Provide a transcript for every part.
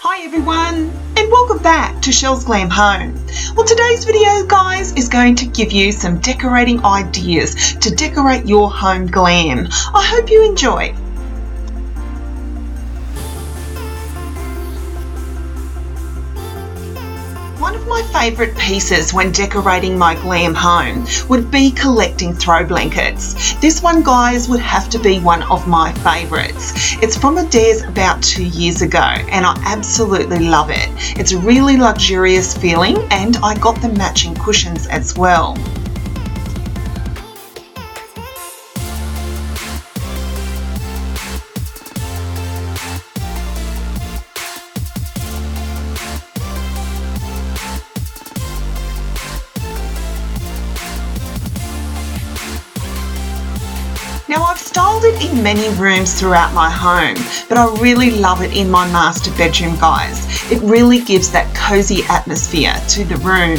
Hi everyone, and welcome back to Chelles Glam Home. Well, today's video, guys, is going to give you some decorating ideas to decorate your home glam. I hope you enjoy. One of my favourite pieces when decorating my glam home would be collecting throw blankets. This one, guys, would have to be one of my favourites. It's from Adairs about 2 years ago and I absolutely love it. It's a really luxurious feeling and I got the matching cushions as well. Now, I've styled it in many rooms throughout my home, but I really love it in my master bedroom, guys. It really gives that cozy atmosphere to the room.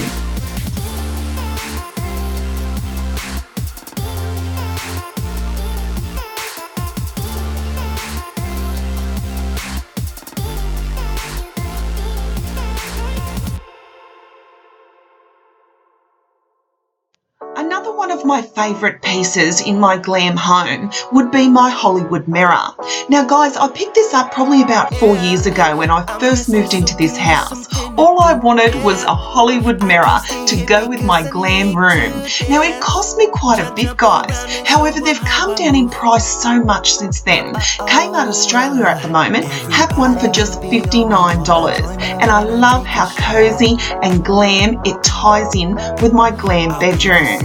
Another one of my favourite pieces in my glam home would be my Hollywood mirror. Now, guys, I picked this up probably about 4 years ago when I first moved into this house. All I wanted was a Hollywood mirror to go with my glam room. Now, it cost me quite a bit, guys. However, they've come down in price so much since then. Kmart Australia at the moment have one for just $59. And I love how cozy and glam it ties in with my glam bedroom.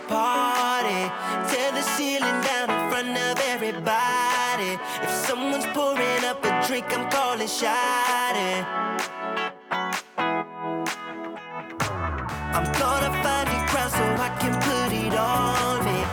Party, tear the ceiling down in front of everybody. If someone's pouring up a drink, I'm calling shawty. I'm gonna find a crown so I can put it on me.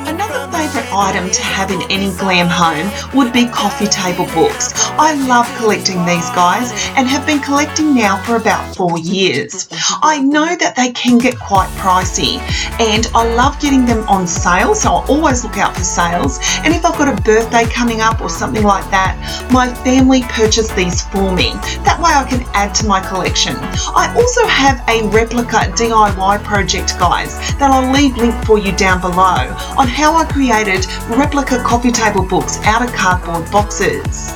Another favourite item to have in any glam home would be coffee table books. I love collecting these, guys, and have been collecting now for about 4 years. I know that they can get quite pricey and I love getting them on sale, so I always look out for sales. And if I've got a birthday coming up or something like that, my family purchase these for me. That way I can add to my collection. I also have a replica DIY project, guys, that I'll leave link for you down below on how I created replica coffee table books out of cardboard boxes.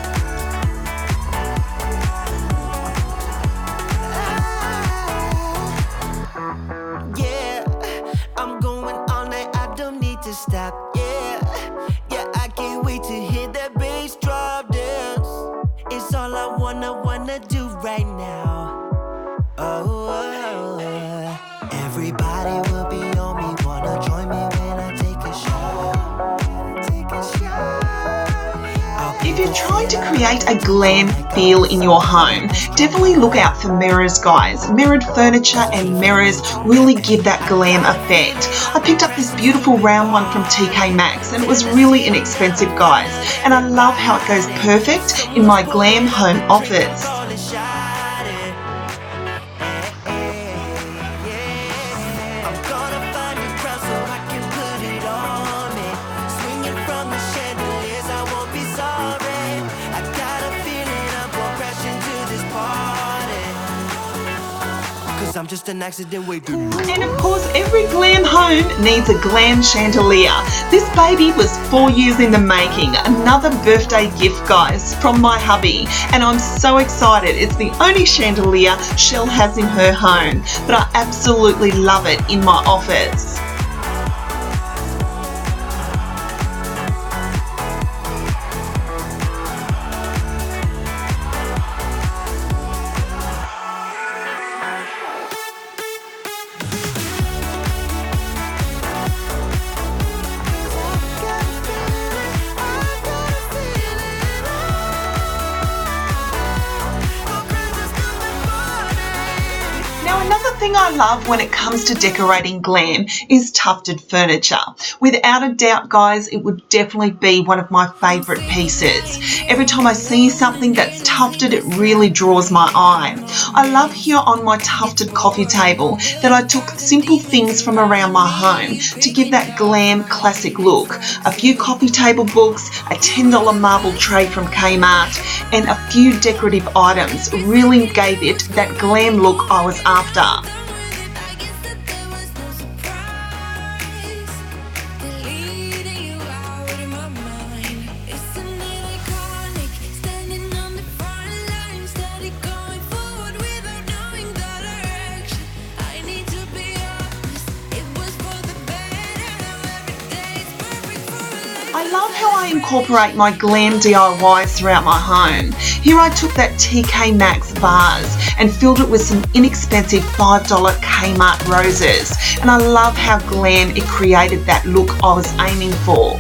Yeah, I'm going all night, I don't need to stop. Yeah, I can't wait to hit that bass drop dance. It's all I wanna do right now. Oh, everybody will be on me, wanna join me when I take a shot. If If you're trying to create a glam feel in your home, definitely look out for mirrors, guys. Mirrored furniture and mirrors really give that glam effect. I picked up this beautiful round one from TK Maxx and it was really inexpensive, guys, and I love how it goes perfect in my glam home office. I'm just an accident waiting. And of course, every glam home needs a glam chandelier. This baby was 4 years in the making. Another birthday gift, guys, from my hubby. And I'm so excited. It's the only chandelier Chelles has in her home. But I absolutely love it in my office. Another thing I love when it comes to decorating glam is tufted furniture. Without a doubt, guys, it would definitely be one of my favourite pieces. Every time I see something that's tufted, it really draws my eye. I love here on my tufted coffee table that I took simple things from around my home to give that glam classic look. A few coffee table books, a $10 marble tray from Kmart, and a few decorative items really gave it that glam look I was after. I love how I incorporate my glam DIYs throughout my home. Here I took that TK Maxx vase and filled it with some inexpensive $5 Kmart roses, and I love how glam it created that look I was aiming for.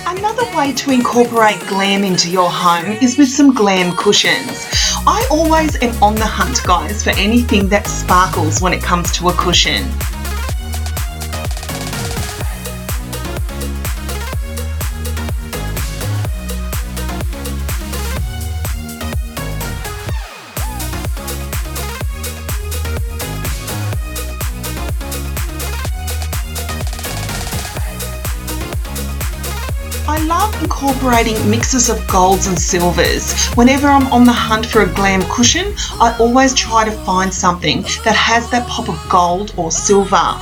Another way to incorporate glam into your home is with some glam cushions. I always am on the hunt, guys, for anything that sparkles when it comes to a cushion. I love incorporating mixes of golds and silvers. Whenever I'm on the hunt for a glam cushion, I always try to find something that has that pop of gold or silver.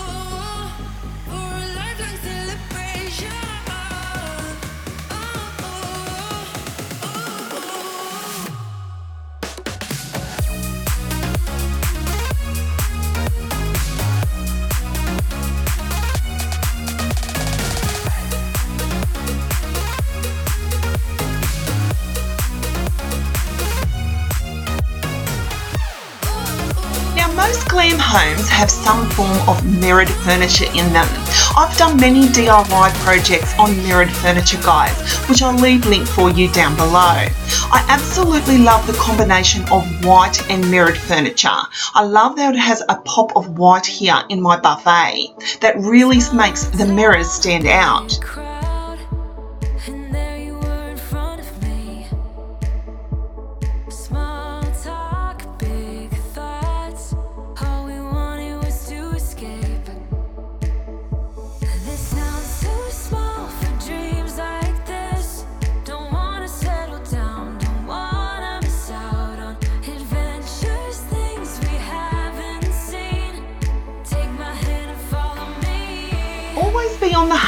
Most glam homes have some form of mirrored furniture in them. I've done many DIY projects on mirrored furniture, guys, which I'll leave link for you down below. I absolutely love the combination of white and mirrored furniture. I love that it has a pop of white here in my buffet. That really makes the mirrors stand out.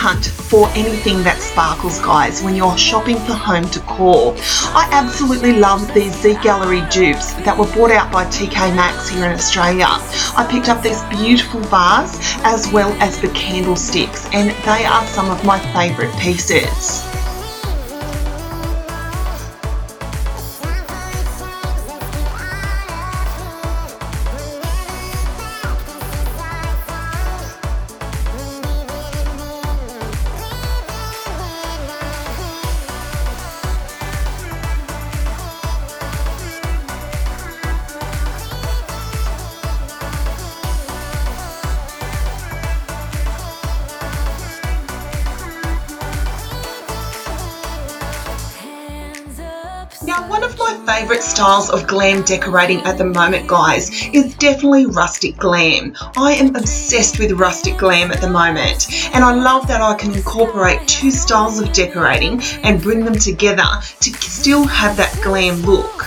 hunt for anything that sparkles, guys, when you're shopping for home decor. I absolutely love these Z Gallery dupes that were brought out by TK Maxx here in Australia. I picked up these beautiful vase as well as the candlesticks, and they are some of my favourite pieces. Now, one of my favourite styles of glam decorating at the moment, guys, is definitely Rustic Glam. I am obsessed with Rustic Glam at the moment, and I love that I can incorporate two styles of decorating and bring them together to still have that glam look.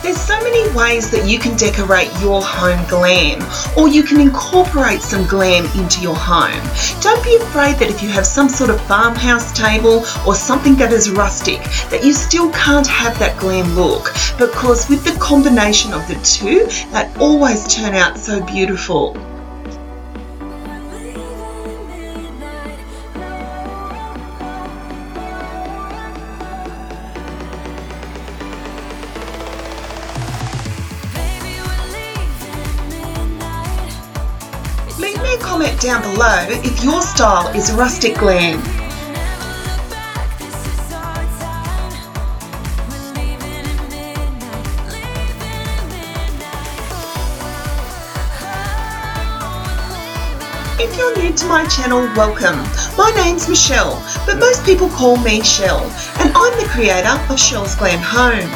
There's so many ways that you can decorate your home glam, or you can incorporate some glam into your home. Don't be afraid that if you have some sort of farmhouse table or something that is rustic, that you still can't have that glam look, because with the combination of the two, that always turn out so beautiful. Leave me a comment down below if your style is Rustic Glam. If you're new to my channel, welcome. My name's Michelle, but most people call me Chelle, and I'm the creator of Chelles Glam Home.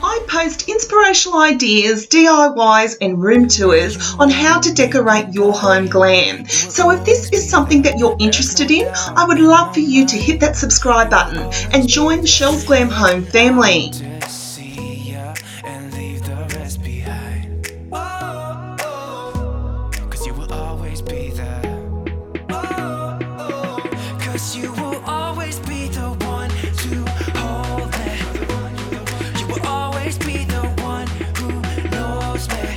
I post inspirational ideas, DIYs and room tours on how to decorate your home glam. So if this is something that you're interested in, I would love for you to hit that subscribe button and join the Chelles Glam Home family. You will always be the one to hold me. You will always be the one who knows me.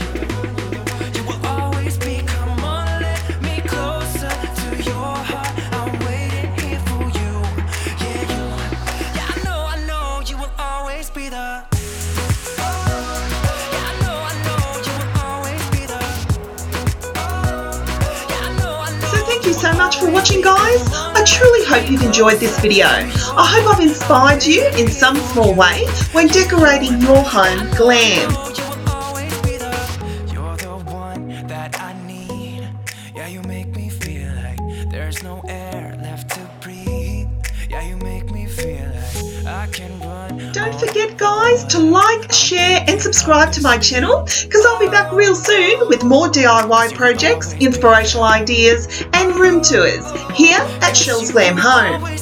You will always be, come on, let me closer to your heart. I'm waiting here for you. Yeah, I know, you will always be the. Thank you so much for watching, guys. I truly hope you've enjoyed this video. I hope I've inspired you in some small way when decorating your home glam. You're the one that I need. Yeah, you make me feel like there's no air left to breathe. Yeah, you make me feel like I can run. Don't forget, guys, to like, share and subscribe to my channel, because I'll be back real soon with more DIY projects, inspirational ideas and room tours here at Chelles Glam Home.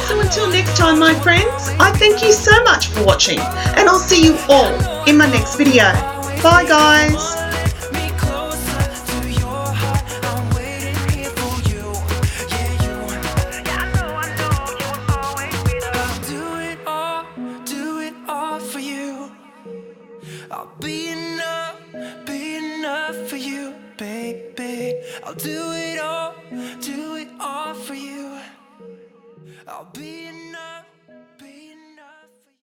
So until next time, my friends, I thank you so much for watching, and I'll see you all in my next video. Bye, guys. I'll be enough for you, baby. I'll do it all for you. I'll be enough, baby.